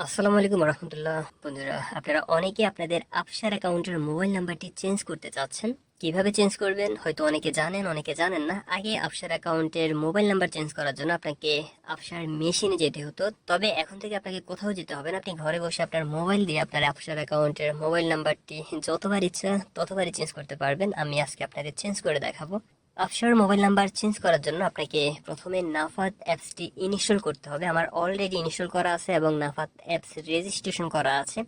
আসসালামু আলাইকুম রহমতুল্লাহ। বন্ধুরা, আপনারা অনেকে আপনাদের আফসার অ্যাকাউন্টের মোবাইল নাম্বারটি চেঞ্জ করতে চাচ্ছেন। কিভাবে চেঞ্জ করবেন হয়তো অনেকে জানেন, অনেকে জানেন না। আগে আফসার অ্যাকাউন্টের মোবাইল নাম্বার চেঞ্জ করার জন্য আপনাকে আফসার মেশিনে যেতে হতো, তবে এখন থেকে আপনাকে কোথাও যেতে হবে না। আপনি ঘরে বসে আপনার মোবাইল দিয়ে আপনার আফসার অ্যাকাউন্টের মোবাইল নাম্বারটি যতবার ইচ্ছা ততবারই চেঞ্জ করতে পারবেন। আমি আজকে আপনাদের চেঞ্জ করে দেখাবো। আফসার মোবাইল নাম্বার চেঞ্জ করার জন্য আপনাকে প্রথমে নাফাত অ্যাপসটি ইনস্টল করতে হবে। আমার অলরেডি ইনস্টল করা আছে এবং নাফাত অ্যাপস রেজিস্ট্রেশন করা আছে।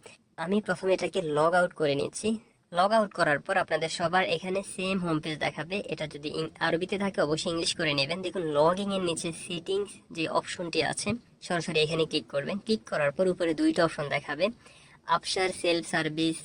আমি প্রথমে এটাকে লগ আউট করে নিচ্ছি। লগ আউট করার পর আপনাদের সবার এখানে সেম হোম পেজ দেখাবে। এটা যদি আরবিতে থাকে অবশ্যই ইংলিশ করে নেবেন। দেখুন, লগইন এর নিচে সেটিংস যে অপশনটি আছে, সরাসরি এখানে ক্লিক করবেন। ক্লিক করার পর উপরে দুইটা অপশন দেখাবে, আফসার সেলফ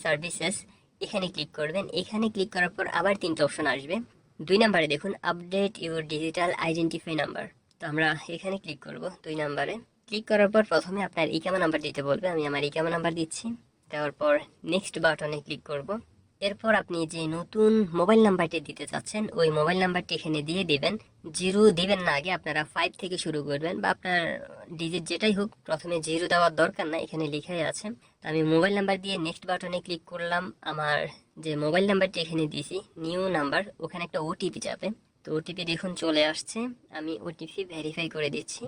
সার্ভিসেস, এখানে ক্লিক করবেন। এখানে ক্লিক করার পর আবার তিনটা অপশন আসবে। 2 নম্বরে দেখুন update your digital identify number. তো আমরা এখানে ক্লিক করব 2 নম্বরে। ক্লিক করার পর প্রথমে আপনার ইকামা নাম্বার দিতে বলবে। আমি আমার ইকামা নাম্বার দিচ্ছি। দেওয়ার পর নেক্সট বাটনে ক্লিক করব। এরপর আপনি যে নতুন মোবাইল নাম্বারটি দিতে চাচ্ছেন ওই মোবাইল নাম্বারটি এখানে দিয়ে দিবেন। জিরো দিবেন না, আগে আপনারা 5 থেকে শুরু করবেন, বা আপনার ডিজিট যেটাই হোক, প্রথমে জিরো দেওয়ার দরকার না, এখানে লেখাই আছে। তো আমি মোবাইল নাম্বার দিয়ে নেক্সট বাটনে ক্লিক করলাম। আমার যে মোবাইল নাম্বারটি এখানে দিয়েছি নিউ নাম্বার, ওখানে একটা ওটিপি যাবে। তো ওটিপি দেখুন চলে আসছে। আমি ওটিপি ভেরিফাই করে দিচ্ছি।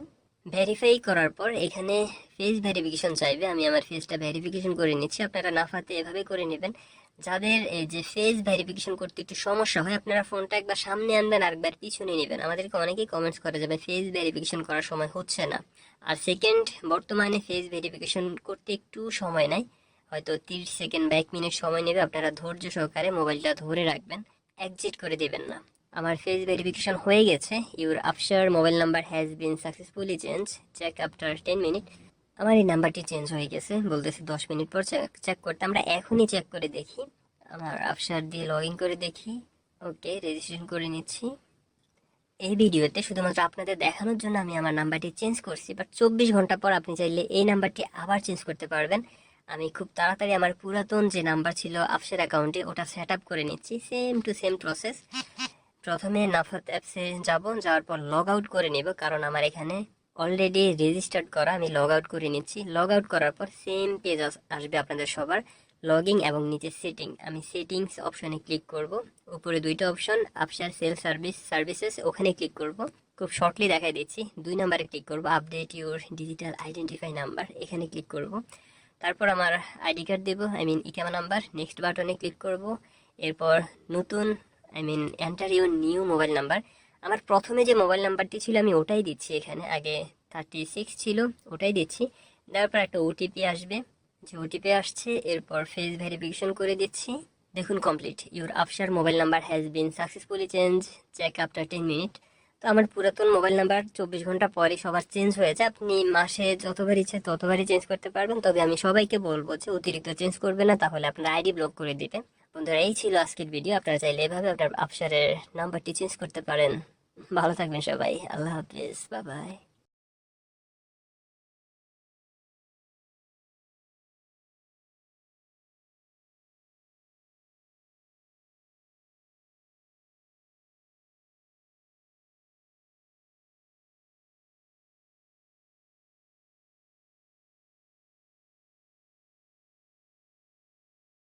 ভেরিফাই করার পর এখানে ফেস ভেরিফিকেশন চাইবে। আমি আমার ফেসটা ভেরিফিকেশন করে নিচ্ছি। আপনারা নাফাতে এভাবে করে নেবেন। যাদের এই যে ফেস ভেরিফিকেশন করতে একটু সমস্যা হয়, আপনারা ফোনটা একবার সামনে আনবেন আর একবার পিছনে নেবেন। আমাদেরকে অনেকেই কমেন্টস করে যাবে ফেস ভেরিফিকেশন করার সময় হচ্ছে না। আর সেকেন্ড, বর্তমানে ফেস ভেরিফিকেশন করতে একটু সময় নেয়, হয়তো 30 সেকেন্ড বা 1 মিনিট সময় নেবে। আপনারা ধৈর্য সহকারে মোবাইলটা ধরে রাখবেন, এক্সিট করে দেবেন না। আমার ফেস ভেরিফিকেশন হয়ে গেছে। ইউর আফসার mobile number has been successfully change, check after 10 minute. আমার এই নাম্বারটি চেঞ্জ হয়ে গেছে, বলতেছে 10 মিনিট পর চেক করতে। আমরা এখনই চেক করে দেখি। আমার আফসার দিয়ে লগ ইন করে দেখি। ওকে, রেজিস্ট্রেশন করে নিচ্ছি। এই ভিডিওতে শুধুমাত্র আপনাদের দেখানোর জন্য আমি আমার নাম্বারটি চেঞ্জ করছি, বাট 24 ঘন্টা পর আপনি চাইলে এই নাম্বারটি আবার চেঞ্জ করতে পারবেন। আমি খুব তাড়াতাড়ি আমার পুরাতন যে নাম্বার ছিল আফসার অ্যাকাউন্টে ওটা সেট আপ করে নিচ্ছি। Same to same process. প্রথমে নাফাত অ্যাপসে যাব, যাওয়ার পর লগ আউট করে নেব, কারণ আমার এখানে অলরেডি রেজিস্টার্ড করা। আমি লগ আউট করে নিচ্ছি। লগ আউট করার পর সেম পেজ আসবে আপনাদের সবার, লগইন এবং নিচে সেটিং। আমি সেটিংস অপশনে ক্লিক করব। উপরে দুইটা অপশন, আফসার সেলফ সার্ভিসেস, ওখানে ক্লিক করব। খুব শর্টলি দেখাই দিচ্ছি। 2 নম্বরে ক্লিক করব, update your digital identify number, এখানে ক্লিক করব। তারপর আমার আইডি কার্ড দেবো, ইকামা নাম্বার। নেক্সট বাটনে ক্লিক করব। এরপর নতুন enter your new mobile number. আমার প্রথমে যে মোবাইল নাম্বারটি ছিল আমি ওটাই দিচ্ছি এখানে। আগে 36 ছিল, ওটাই দিচ্ছি। দেওয়ার পর একটা ওটিপি আসবে, যে ওটিপি আসছে। এরপর ফেস ভেরিফিকেশন করে দিচ্ছি। দেখুন কমপ্লিট, ইউর আফসার mobile number has been successfully change, check after 10 minute. তো আমার পুরাতন মোবাইল নাম্বার 24 ঘন্টা পরে সবার চেঞ্জ হয়েছে। আপনি মাসে যতবার ইচ্ছে ততবারই চেঞ্জ করতে পারবেন, তবে আমি সবাইকে বলবো যে অতিরিক্ত চেঞ্জ করবে না, তাহলে আপনার আইডি ব্লক করে দিবে। বন্ধুরা, এই ছিল আজকের ভিডিও। আপনারা চাইলে এভাবে আপনার আফসারের নাম্বারটি চেঞ্জ করতে পারেন। ভালো থাকবেন সবাই, আল্লাহ হাফিজ, বাই বাই।